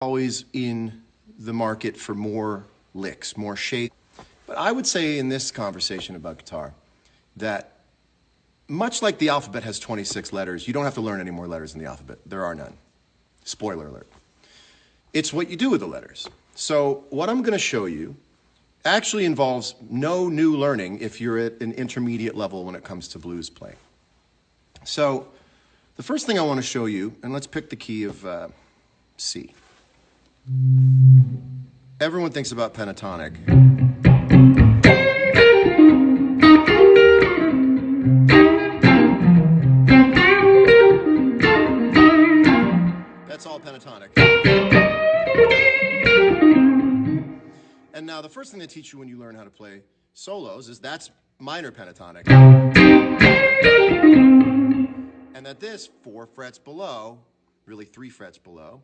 always in the market for more licks, more shape. But I would say in this conversation about guitar that much like the alphabet has 26 letters, you don't have to learn any more letters in the alphabet. There are none. Spoiler alert. It's what you do with the letters. So what I'm going to show you actually involves no new learning if you're at an intermediate level when it comes to blues playing. So the first thing I want to show you, and let's pick the key of C. Everyone thinks about pentatonic. That's all pentatonic. And now the first thing they teach you when you learn how to play solos is that's minor pentatonic. And that this 4 frets below, really 3 frets below,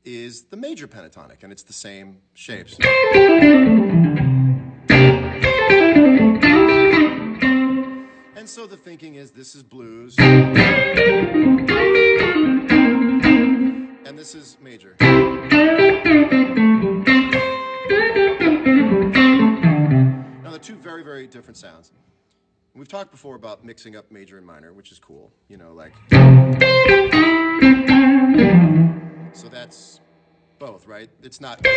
is the major pentatonic, and it's the same shapes. And so the thinking is this is blues, and this is major. Now they're two very, very different sounds. We've talked before about mixing up major and minor, which is cool, you know, like. So that's both, right? It's not. That's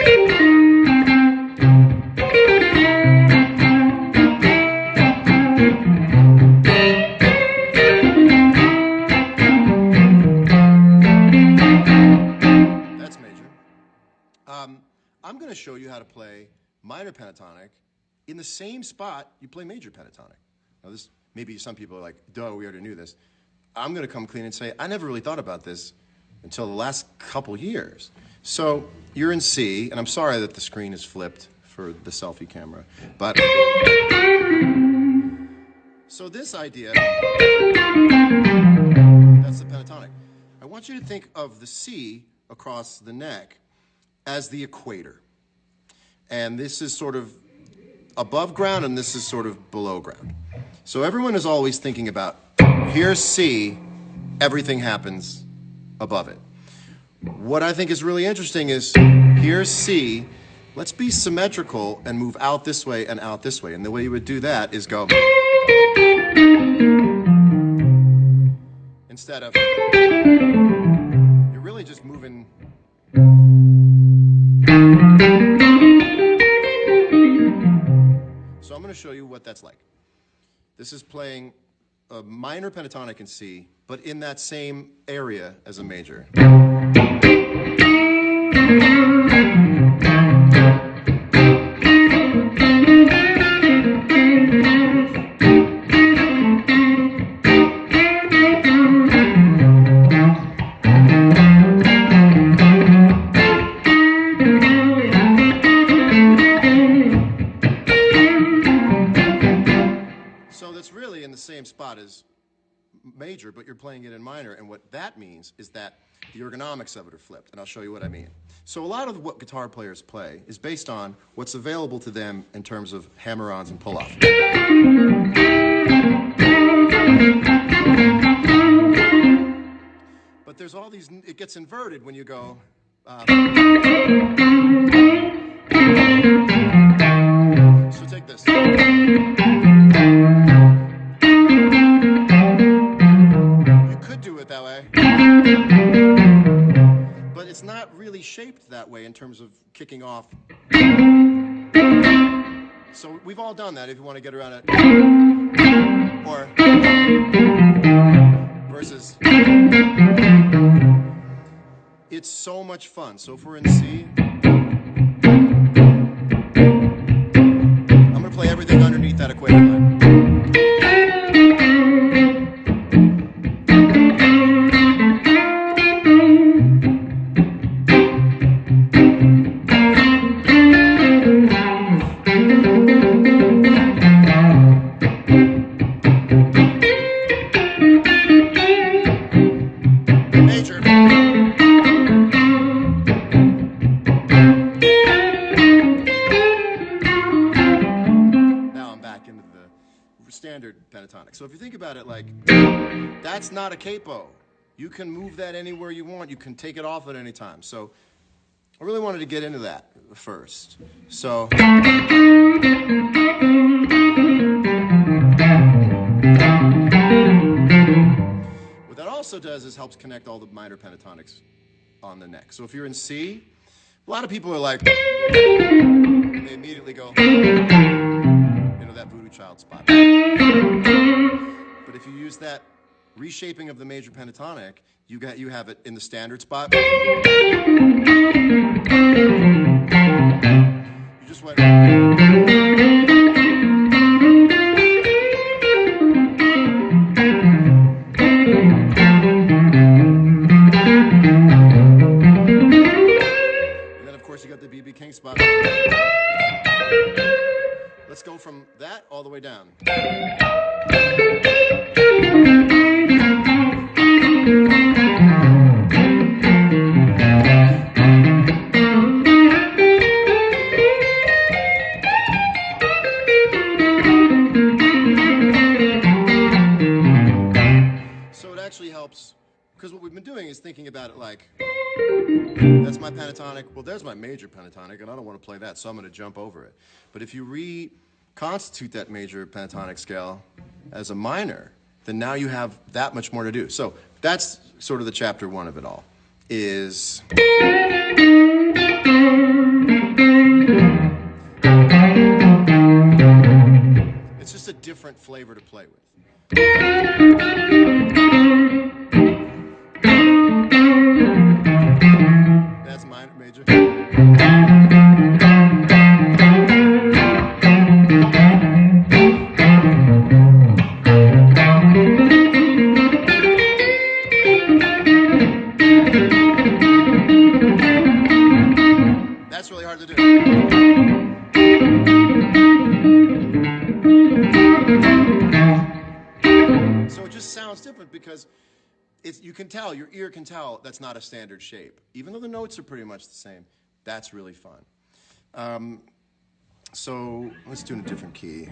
major. I'm going to show you how to play minor pentatonic in the same spot you play major pentatonic. Now this, maybe some people are like, duh, we already knew this. I'm going to come clean and say, I never really thought about this until the last couple years. So you're in C, and I'm sorry that the screen is flipped for the selfie camera, but so this idea, that's the pentatonic. I want you to think of the C across the neck as the equator. And this is sort of above ground, and this is sort of below ground. So everyone is always thinking about, here's C, everything happens above it. What I think is really interesting is, here's C, let's be symmetrical and move out this way and out this way. And the way you would do that is go, instead of, you're really just moving. So I'm going to show you what that's like. This is playing a minor pentatonic in C, but in that same area as a major. So that's really in the same spot as major, but you're playing it in minor, and what that means is that the ergonomics of it are flipped, and I'll show you what I mean. So a lot of what guitar players play is based on what's available to them in terms of hammer-ons and pull-offs. But there's all these, it gets inverted when you go, so take this. That way, but it's not really shaped that way in terms of kicking off. So we've all done that if you want to get around it, or versus. It's so much fun. So if we're in C, I'm going to play everything underneath that equator line. Standard pentatonic. So if you think about it, like, that's not a capo. You can move that anywhere you want. You can take it off at any time. So I really wanted to get into that first. So what that also does is helps connect all the minor pentatonics on the neck. So if you're in C, a lot of people are like, and they immediately go into that voodoo child spot. But if you use that reshaping of the major pentatonic, you have it in the standard spot. You just went. You got the B.B. King spot. Let's go from that all the way down. So it actually helps, because what we've been doing is thinking about it like, that's my pentatonic. Well, there's my major pentatonic, and I don't want to play that, so I'm going to jump over it. But if you reconstitute that major pentatonic scale as a minor, then now you have that much more to do. So that's sort of the chapter one of it all, is it's just a different flavor to play with. That's minor, major. That's really hard to do. So it just sounds different because you can tell, your ear can tell that's not a standard shape. Even though the notes are pretty much the same, that's really fun. So let's do it in a different key.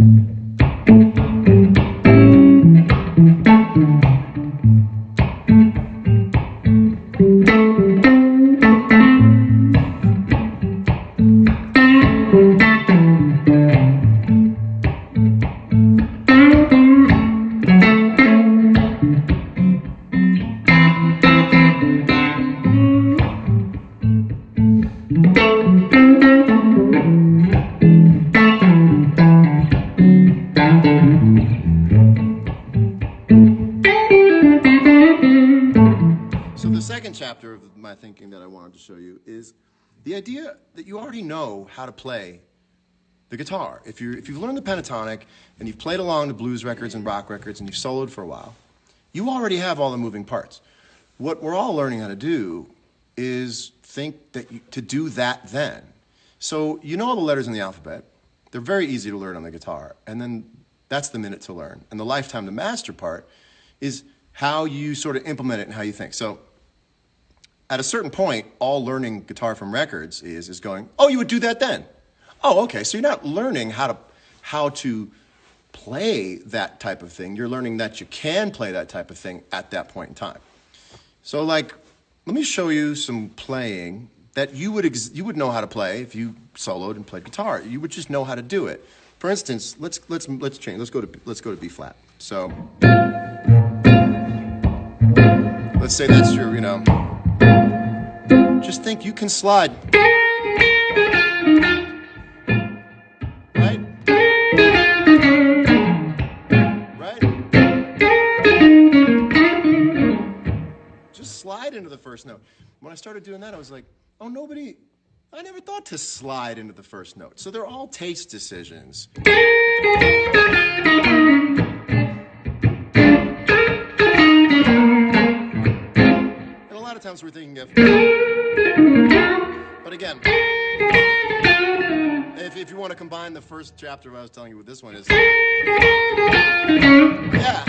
Chapter of my thinking that I wanted to show you is the idea that you already know how to play the guitar. If you've learned the pentatonic and you've played along to blues records and rock records and you've soloed for a while, you already have all the moving parts. What we're all learning how to do is think that to do that then. So you know all the letters in the alphabet. They're very easy to learn on the guitar, and then that's the minute to learn. And the lifetime to master part is how you sort of implement it and how you think. So at a certain point, all learning guitar from records is going, oh, you would do that then. Oh, okay, so you're not learning how to play that type of thing. You're learning that you can play that type of thing at that point in time. So like, let me show you some playing that you would know how to play if you soloed and played guitar. You would just know how to do it. For instance, let's change. Let's go to B flat. So let's say that's your, just think you can slide. Right? Right? Just slide into the first note. When I started doing that, I was like, oh, I never thought to slide into the first note. So they're all taste decisions. Times we're thinking of, but again, if you want to combine the first chapter I was telling you with this one is, yeah.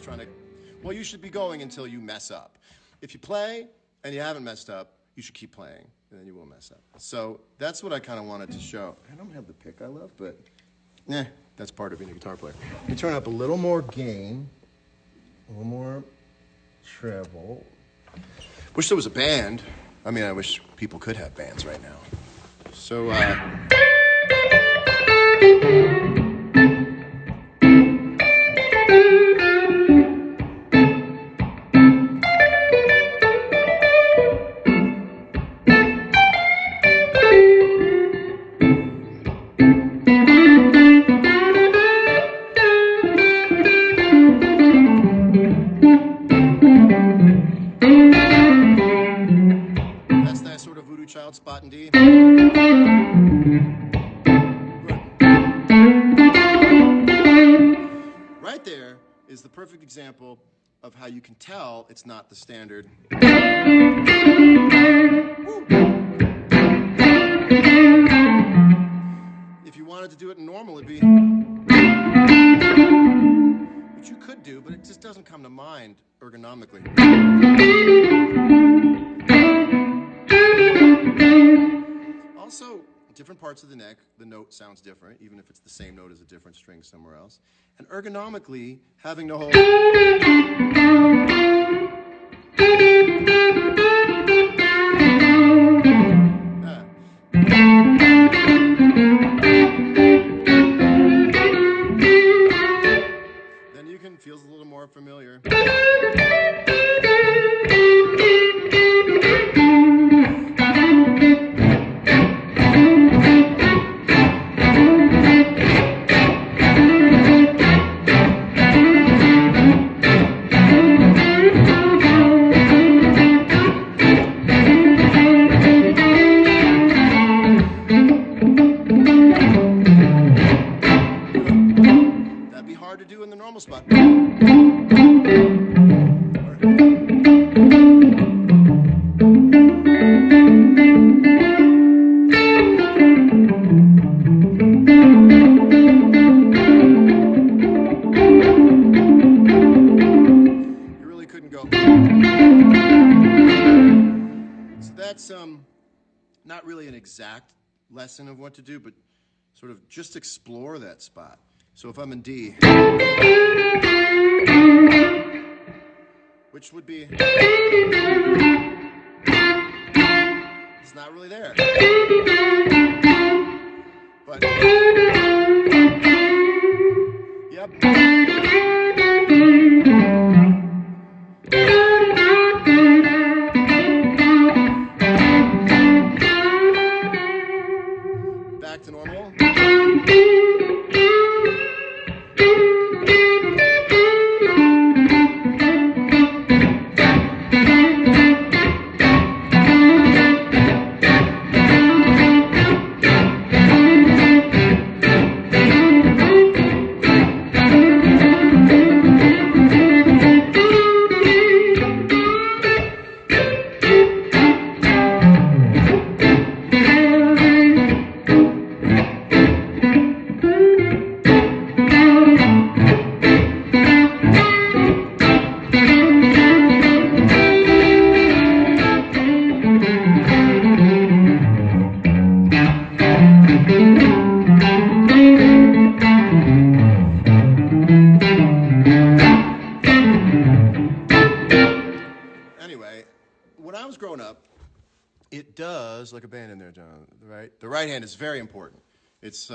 trying to, well, you should be going until you mess up. If you play and you haven't messed up, you should keep playing, and then you won't mess up. So that's what I kind of wanted to show. I don't have the pick I love, but that's part of being a guitar player. You turn up a little more gain, a little more treble. Wish there was a band. I mean, I wish people could have bands right now. So, that's that sort of voodoo child spot in D. Right there is the perfect example of how you can tell it's not the standard. If you wanted to do it in normal, it'd be, which you could do, but it just doesn't come to mind ergonomically. Also, different parts of the neck, the note sounds different, even if it's the same note as a different string somewhere else. And ergonomically, having to hold... then you can feel a little more familiar. That'd be hard to do in the normal spot. You really couldn't go. So that's not really an exact lesson of what to do, but sort of just explore that spot. So if I'm in D, which would be, it's not really there. But, yep. Back to normal. Anyway, when I was growing up, it does, like a band in there, John, right? The right hand is very important. It's,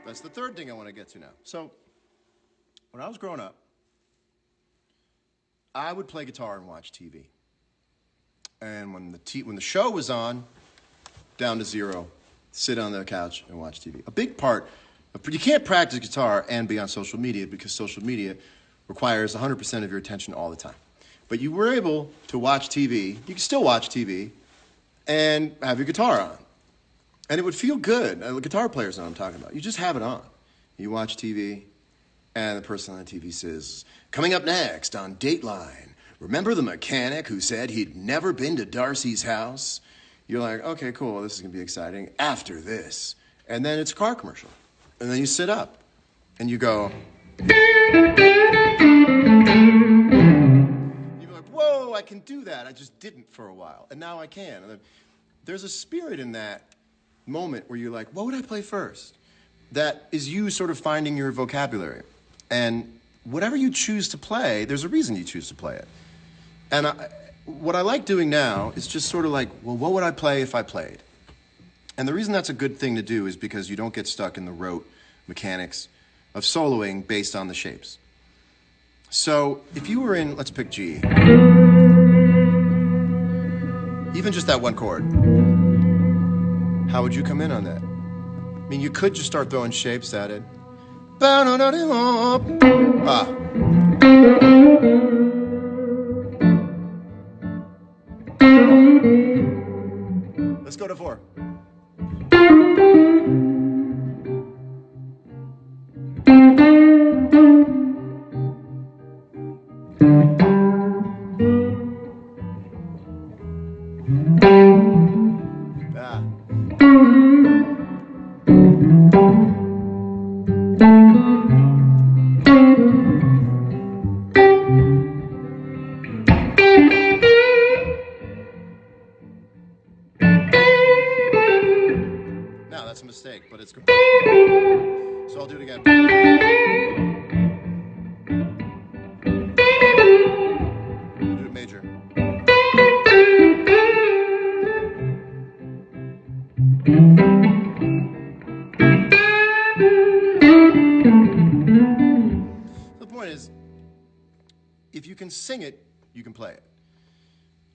That's the third thing I want to get to now. So, when I was growing up, I would play guitar and watch TV. And when the show was on, down to zero, sit on the couch and watch TV. A big part of, you can't practice guitar and be on social media because social media requires 100% of your attention all the time. But you were able to watch TV, you can still watch TV, and have your guitar on. And it would feel good. Guitar players know what I'm talking about. You just have it on. You watch TV, and the person on the TV says, coming up next on Dateline, remember the mechanic who said he'd never been to Darcy's house? You're like, okay, cool, this is going to be exciting. After this. And then it's a car commercial. And then you sit up, and you go... You're like, whoa, I can do that. I just didn't for a while, and now I can. And there's a spirit in that moment where you're like, what would I play first? That is you sort of finding your vocabulary. And whatever you choose to play, there's a reason you choose to play it. And what I like doing now is just sort of like, well, what would I play if I played? And the reason that's a good thing to do is because you don't get stuck in the rote mechanics of soloing based on the shapes. So if you were in, let's pick G, even just that one chord, how would you come in on that? I mean, you could just start throwing shapes at it. Ah. Let's go to 4. Now that's a mistake, but it's good. So I'll do it again. I'll do it major. The point is, if you can sing it, you can play it.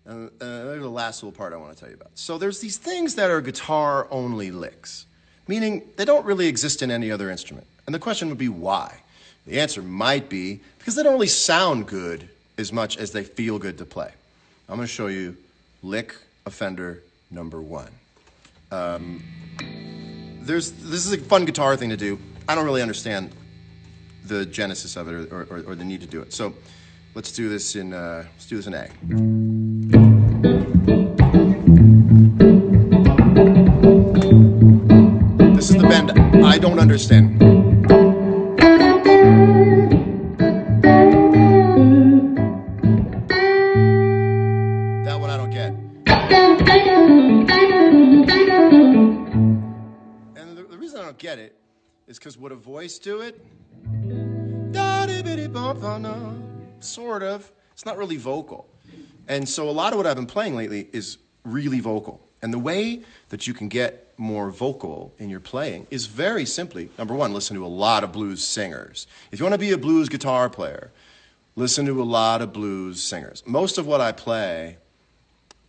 And there's the last little part I want to tell you about. So there's these things that are guitar-only licks, meaning they don't really exist in any other instrument. And the question would be why? The answer might be because they don't really sound good as much as they feel good to play. I'm going to show you lick offender number 1. This is a fun guitar thing to do. I don't really understand the genesis of it or the need to do it. So let's do this in A. This is the bend I don't understand. That one I don't get. And the reason I don't get it is because would a voice do it? Sort of. It's not really vocal. And so a lot of what I've been playing lately is really vocal. And the way that you can get more vocal in your playing is very simply, number 1, listen to a lot of blues singers. If you want to be a blues guitar player, listen to a lot of blues singers. Most of what I play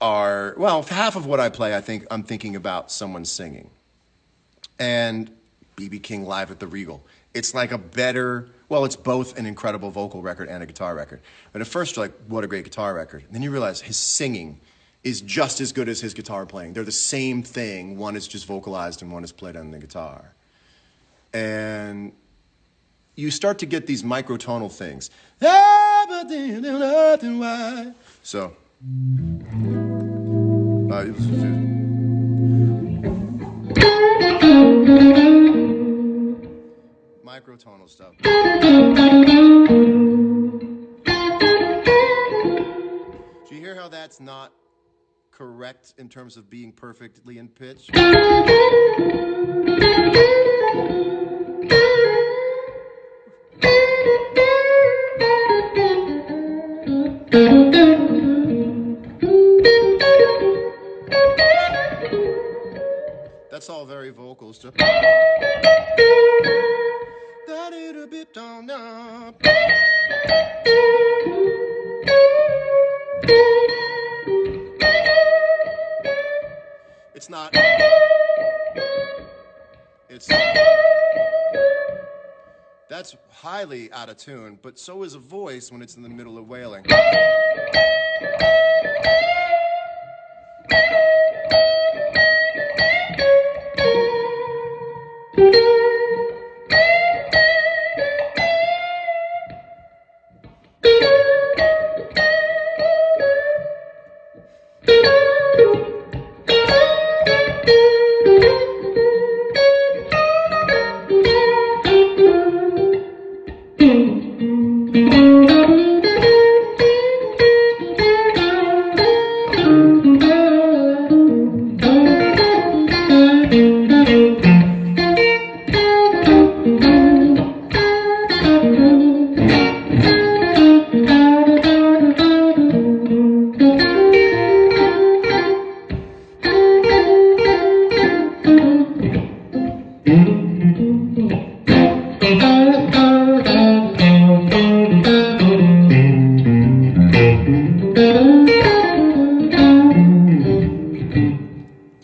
are, well, half of what I play, I'm thinking about someone singing. And B.B. King live at the Regal. It's like a better, well, it's both an incredible vocal record and a guitar record. But at first you're like, what a great guitar record. And then you realize his singing is just as good as his guitar playing. They're the same thing. One is just vocalized and one is played on the guitar. And you start to get these microtonal things. So, microtonal stuff. Do you hear how that's not correct in terms of being perfectly in pitch? That's all very vocal stuff. That's highly out of tune, but so is a voice when it's in the middle of wailing.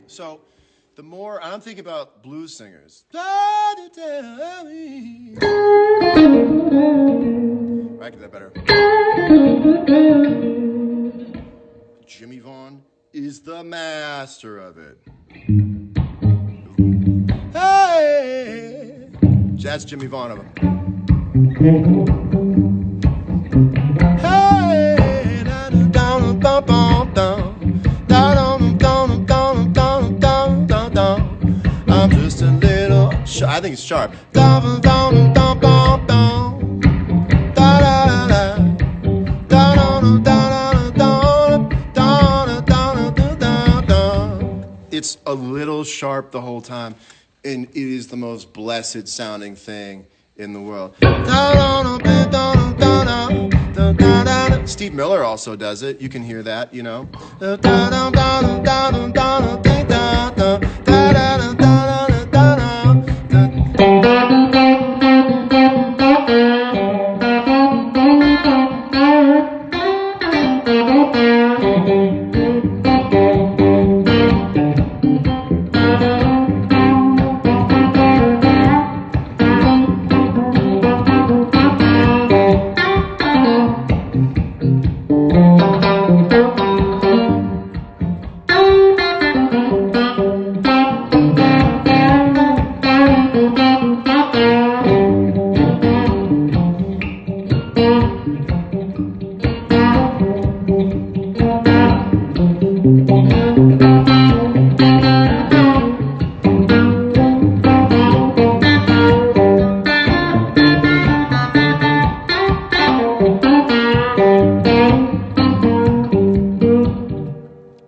So, the more I'm thinking about blues singers. I can do that better. Jimmy Vaughn is the master of it. Hey, that's Jimmy Vaughn of him. Hey, down, down, down, down, down. I'm just a little I think it's sharp. It's a little sharp the whole time, and it is the most blessed sounding thing in the world. Steve Miller also does it. You can hear that, you know.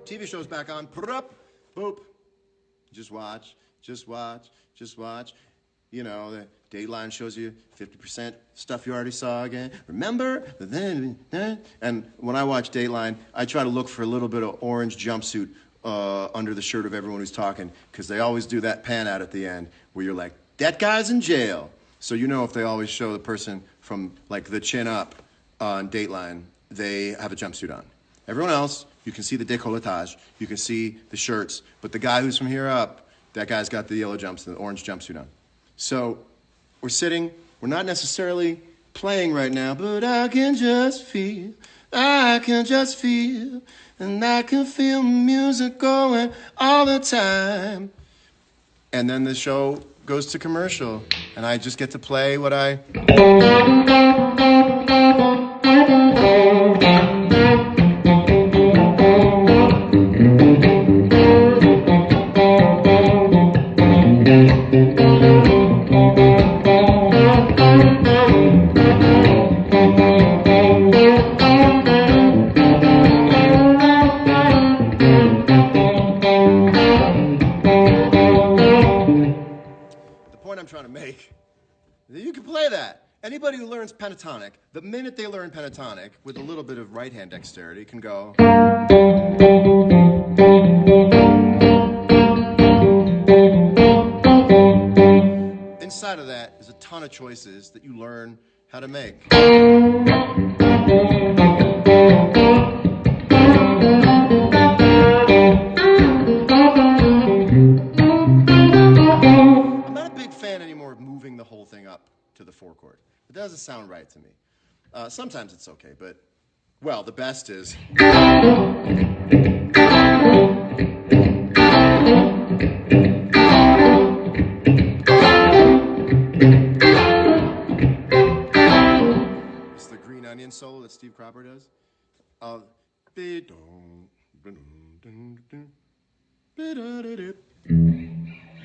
TV show's back on. Boop. Just watch. You know, the Dateline shows you 50% stuff you already saw again. Remember? And when I watch Dateline, I try to look for a little bit of orange jumpsuit under the shirt of everyone who's talking, because they always do that pan out at the end where you're like, that guy's in jail. So you know if they always show the person from like the chin up on Dateline, they have a jumpsuit on. Everyone else, you can see the décolletage, you can see the shirts, but the guy who's from here up, that guy's got the yellow jumpsuit, the orange jumpsuit on. So we're sitting, we're not necessarily playing right now, but I can just feel, and I can feel music going all the time. And then the show goes to commercial, and I just get to play what I... I'm trying to make. You can play that. Anybody who learns pentatonic, the minute they learn pentatonic with a little bit of right hand dexterity can go. Inside of that is a ton of choices that you learn how to make. Anymore of moving the whole thing up. to the 4 chord. It doesn't sound right to me. Sometimes it's okay, but, well, the best is... It's the Green Onion solo that Steve Cropper does. I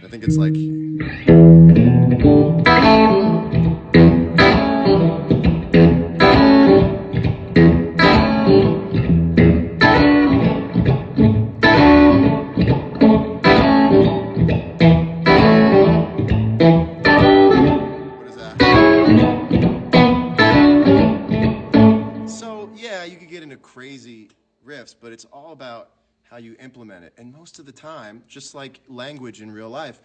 think it's like... What is that? So, yeah, you could get into crazy riffs, but it's all about how you implement it. And most of the time, just like language in real life,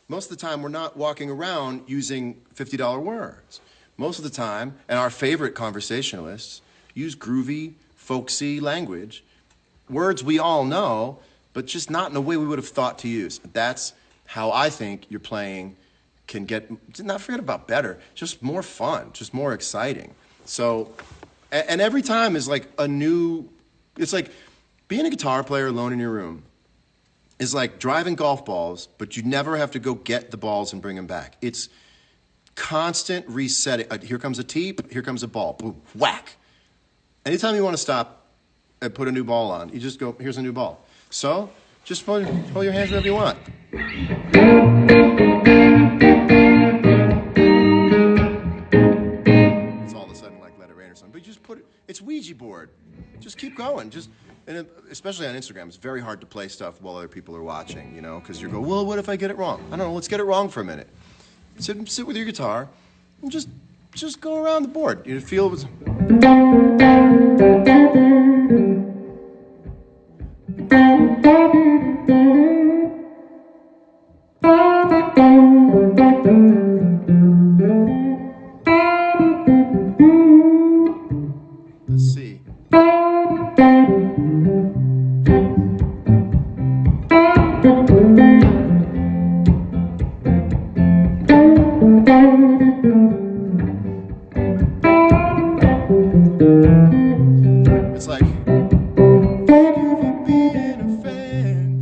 most of the time we're not walking around using $50 words. Most of the time, and our favorite conversationalists use groovy, folksy language, words we all know, but just not in a way we would have thought to use. That's how I think your playing can get, not forget about better, just more fun, just more exciting. So, and every time is like a new, it's like being a guitar player alone in your room is like driving golf balls, but you never have to go get the balls and bring them back. It's constant resetting. Here comes a tee, here comes a ball, boom, whack. Anytime you want to stop and put a new ball on, you just go, here's a new ball. So, just hold your hands wherever you want. It's all of a sudden like Let It Rain or something. But you just put it, it's Ouija board. Just keep going. And especially on Instagram, it's very hard to play stuff while other people are watching, you know, because you go, well, what if I get it wrong? I don't know, let's get it wrong for a minute. Sit with your guitar and just go around the board. You feel it. Let's see. It's like, thank you for being a fan.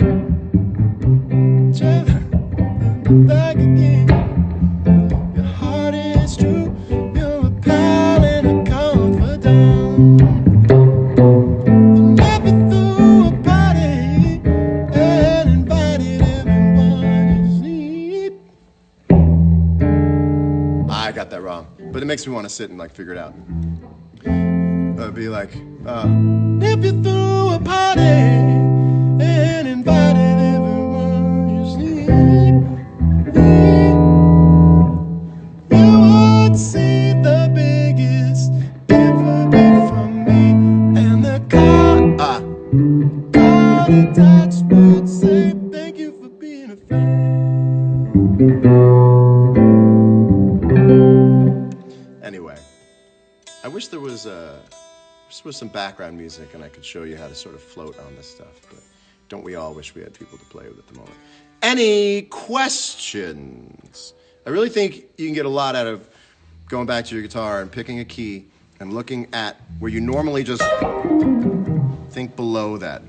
Back again. Your heart is true. You're a pal and a confidant. You never threw a party and invited everyone you see. I got that wrong, but it makes me want to sit and like figure it out. Be like, if you threw a party and invited everyone you see, you would see the biggest giveaway from me, and the card attached would say, thank you for being a fan. Anyway, I wish there was some background music and I could show you how to sort of float on this stuff, but don't we all wish we had people to play with at the moment? Any questions? I really think you can get a lot out of going back to your guitar and picking a key and looking at where you normally just think below that.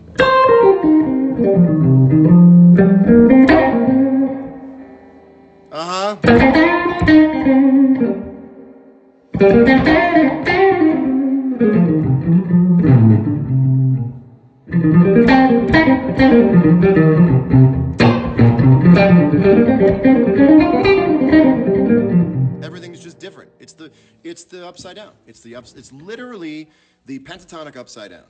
Everything's just different. It's the upside down. It's literally the pentatonic upside down.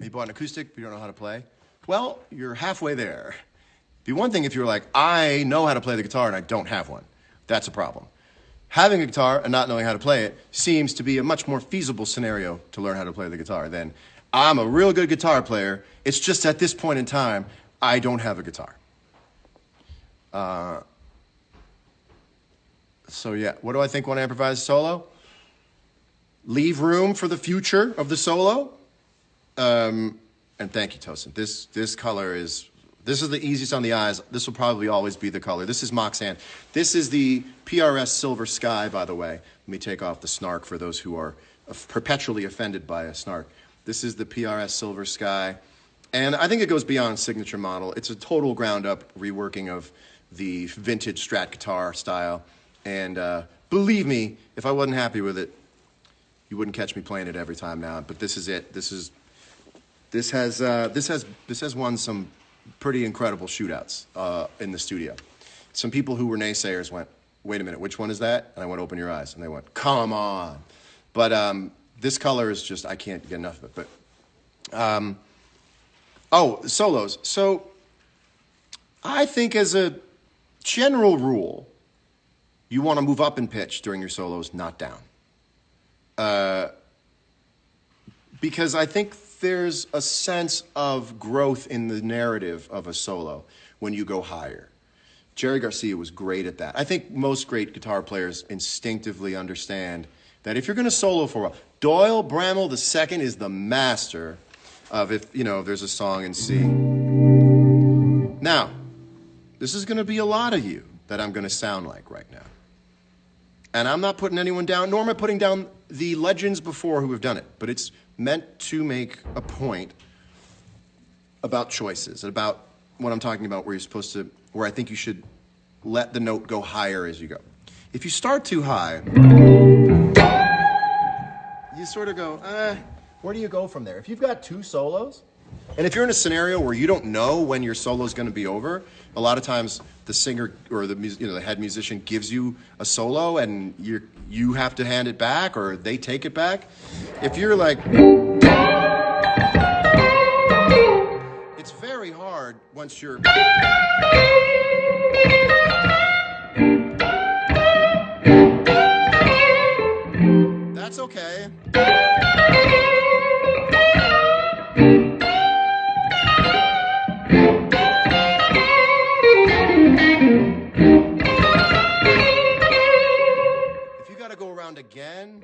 You bought an acoustic, but you don't know how to play. Well, you're halfway there. It'd be one thing if you were like, I know how to play the guitar and I don't have one. That's a problem. Having a guitar and not knowing how to play it seems to be a much more feasible scenario to learn how to play the guitar than I'm a real good guitar player. It's just at this point in time, I don't have a guitar. So yeah, what do I think when I improvise a solo? Leave room for the future of the solo. And thank you, Tosin. This color is This is the easiest on the eyes. This will probably always be the color. This is Mock's hand. This is the PRS Silver Sky, by the way. Let me take off the snark for those who are perpetually offended by a snark. This is the PRS Silver Sky. And I think it goes beyond signature model. It's a total ground-up reworking of the vintage Strat guitar style. And believe me, if I wasn't happy with it, you wouldn't catch me playing it every time now. But this is it. This has won some pretty incredible shootouts in the studio. Some people who were naysayers went, wait a minute, which one is that? And I went, open your eyes. And they went, come on. But this color is just, I can't get enough of it. But, oh, solos. So I think as a general rule, you want to move up in pitch during your solos, not down. Because I think there's a sense of growth in the narrative of a solo when you go higher. Jerry Garcia was great at that. I think most great guitar players instinctively understand that if you're going to solo for a while, Doyle Bramall II is the master of if there's a song in C. Now, this is going to be a lot of you that I'm going to sound like right now. And I'm not putting anyone down, nor am I putting down the legends before who have done it. But it's meant to make a point about choices, about what I'm talking about, where I think you should let the note go higher as you go. If you start too high, you sort of go, where do you go from there? If you've got two solos, and if you're in a scenario where you don't know when your solo is going to be over, a lot of times the singer or the head musician gives you a solo and you have to hand it back or they take it back. If you're like, it's very hard once you're. That's okay. Again,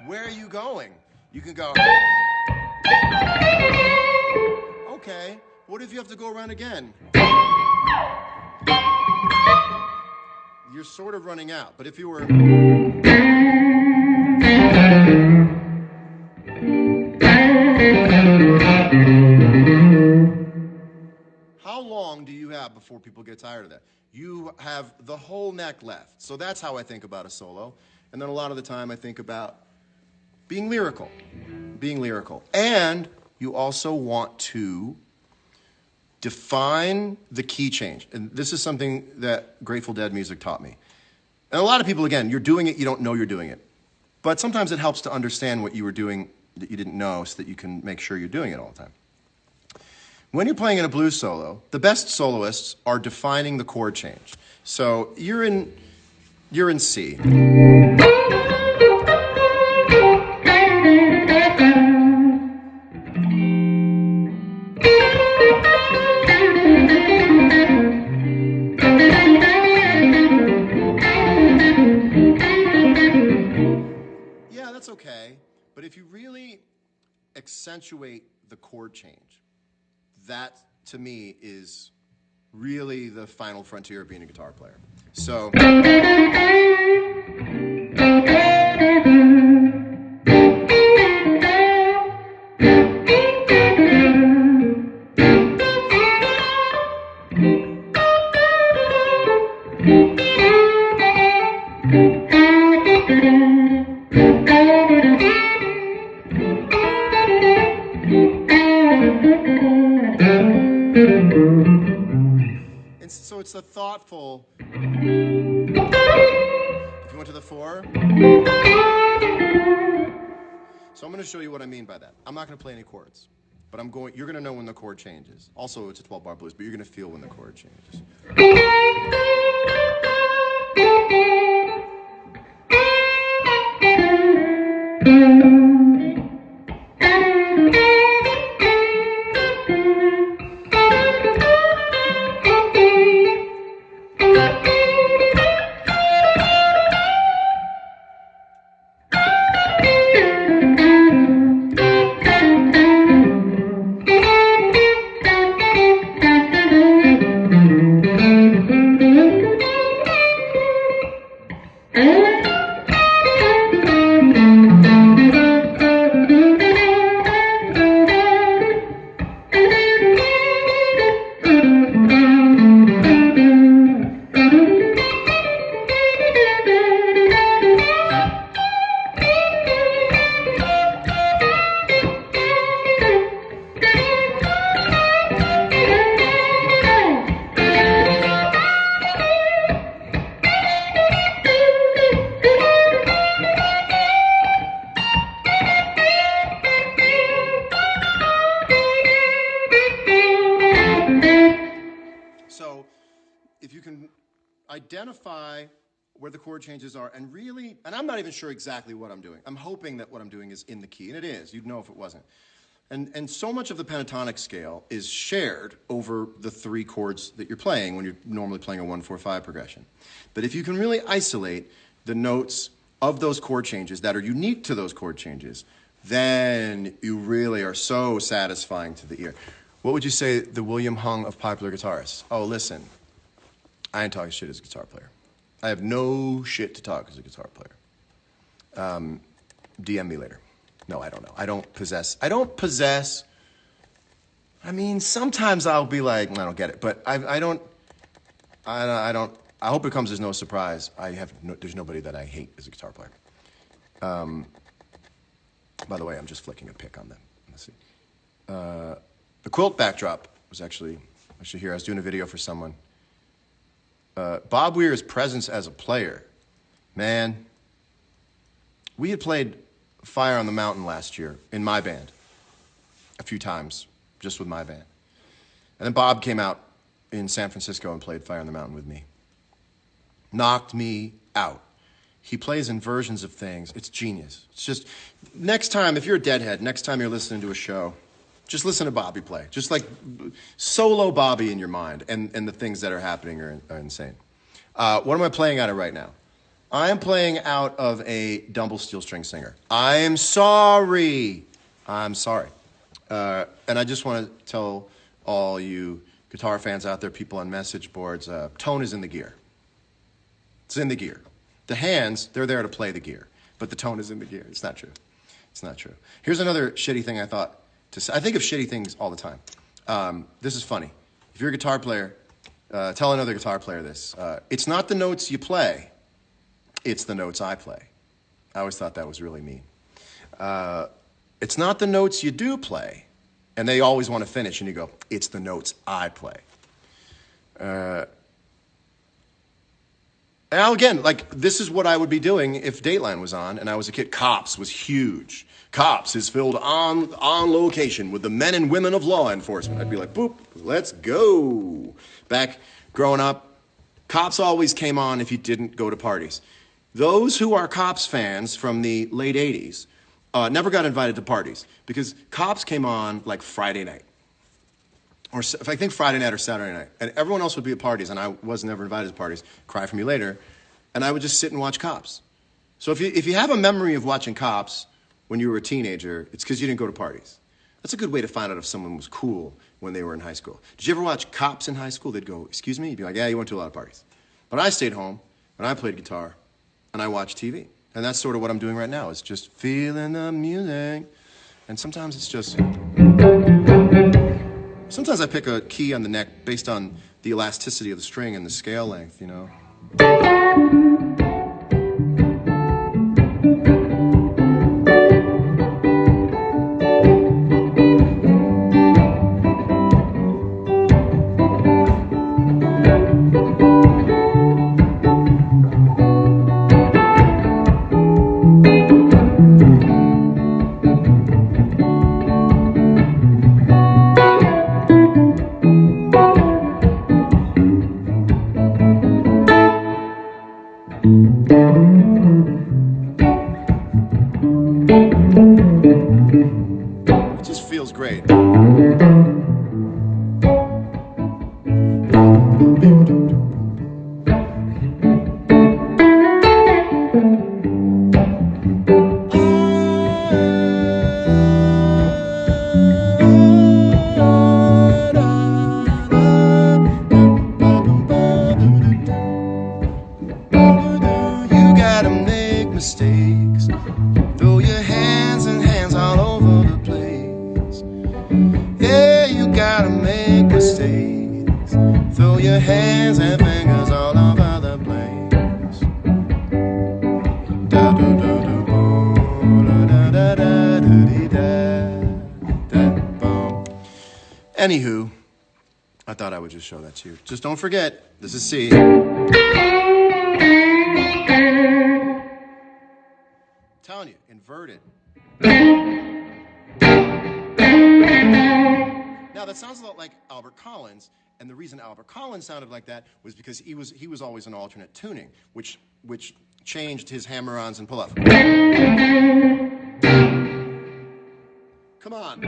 where are you going? You can go, okay, what if you have to go around again? You're sort of running out, but if you were, how long do you have before people get tired of that? You have the whole neck left. So that's how I think about a solo. And then a lot of the time I think about being lyrical. And you also want to define the key change. And this is something that Grateful Dead music taught me. And a lot of people, again, you're doing it, you don't know you're doing it. But sometimes it helps to understand what you were doing that you didn't know so that you can make sure you're doing it all the time. When you're playing in a blues solo, the best soloists are defining the chord change. So you're in C. Yeah, that's okay. But if you really accentuate the chord change, that, to me, is really the final frontier of being a guitar player. So, it's a thoughtful. If you went to the 4. So I'm going to show you what I mean by that. I'm not going to play any chords, but you're going to know when the chord changes. Also, it's a 12-bar blues, but you're going to feel when the chord changes. identify where the chord changes are, and really, and I'm not even sure exactly what I'm doing. I'm hoping that what I'm doing is in the key, and it is. You'd know if it wasn't. And so much of the pentatonic scale is shared over the 3 chords that you're playing when you're normally playing a 1-4-5 progression. But if you can really isolate the notes of those chord changes that are unique to those chord changes, then you really are so satisfying to the ear. What would you say the William Hung of popular guitarists? Oh, listen, I ain't talking shit as a guitar player. I have no shit to talk as a guitar player. DM me later. No, I don't know. I don't possess. I mean, sometimes I'll be like, I don't get it, but I don't. I hope it comes as no surprise. There's nobody that I hate as a guitar player. By the way, I'm just flicking a pick on them. Let's see. The quilt backdrop was actually here. I was doing a video for someone. Bob Weir's presence as a player, man. We had played Fire on the Mountain last year in my band a few times, just with my band. And then Bob came out in San Francisco and played Fire on the Mountain with me. Knocked me out. He plays in versions of things. It's genius. It's just, next time, if you're a deadhead, next time you're listening to a show, just listen to Bobby play. Just like solo Bobby in your mind, and the things that are happening are insane. What am I playing out of right now? I am playing out of a Dumble Steel String Singer. I'm sorry. And I just want to tell all you guitar fans out there, people on message boards, tone is in the gear. It's in the gear. The hands, they're there to play the gear, but the tone is in the gear. It's not true. It's not true. Here's another shitty thing I thought to say. I think of shitty things all the time. This is funny. If you're a guitar player, tell another guitar player this. It's not the notes you play, it's the notes I play. I always thought that was really mean. It's not the notes you do play, and they always want to finish, and you go, it's the notes I play. Now again, like, this is what I would be doing if Dateline was on and I was a kid. Cops was huge. Cops is filled on location with the men and women of law enforcement. I'd be like, boop, let's go. Back growing up, Cops always came on if you didn't go to parties. Those who are Cops fans from the late 80s never got invited to parties because Cops came on like Friday night. Or if I think Friday night or Saturday night, and everyone else would be at parties, and I was never invited to parties, Cry For Me Later, and I would just sit and watch Cops. So if you have a memory of watching Cops when you were a teenager, it's because you didn't go to parties. That's a good way to find out if someone was cool when they were in high school. Did you ever watch Cops in high school? They'd go, excuse me? You'd be like, yeah, you went to a lot of parties. But I stayed home, and I played guitar, and I watched TV. And that's sort of what I'm doing right now, is just feeling the music. And sometimes it's just... Sometimes I pick a key on the neck based on the elasticity of the string and the scale length, you know? It just feels great. You gotta make mistakes. Throw your hands and hands all over the place. Yeah, you gotta make mistakes. Throw your hands and fingers all over the place. Da da da da boom, da da da da da boom. Anywho, I thought I would just show that to you. Just don't forget, this is C. Telling you, inverted. Now that sounds a lot like Albert Collins, And the reason Albert Collins sounded like that was because he was always an alternate tuning, which changed his hammer-ons and pull-off. Come on.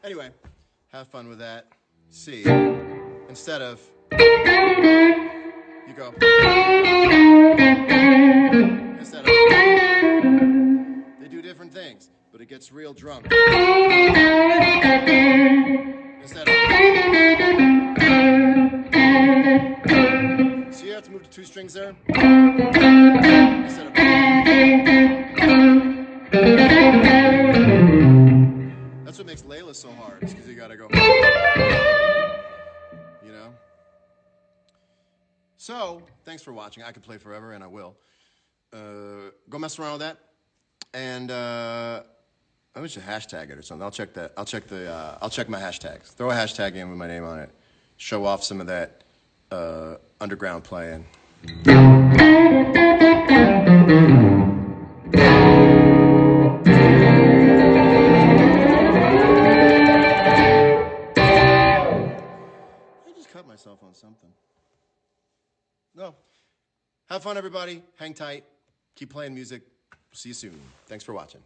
Anyway, have fun with that. C. Instead of, you go. Instead of, they do different things, but it gets real drunk. Instead of, so you have to move to 2 strings there. Instead of, that's what makes Layla so hard, because you gotta go, you know? So, thanks for watching. I could play forever, and I will. Go mess around with that, and I should hashtag it or something. I'll check that. I'll check my hashtags. Throw a hashtag in with my name on it. Show off some of that underground playing. Cut myself on something. No. Have fun, everybody. Hang tight. Keep playing music. See you soon. Thanks for watching.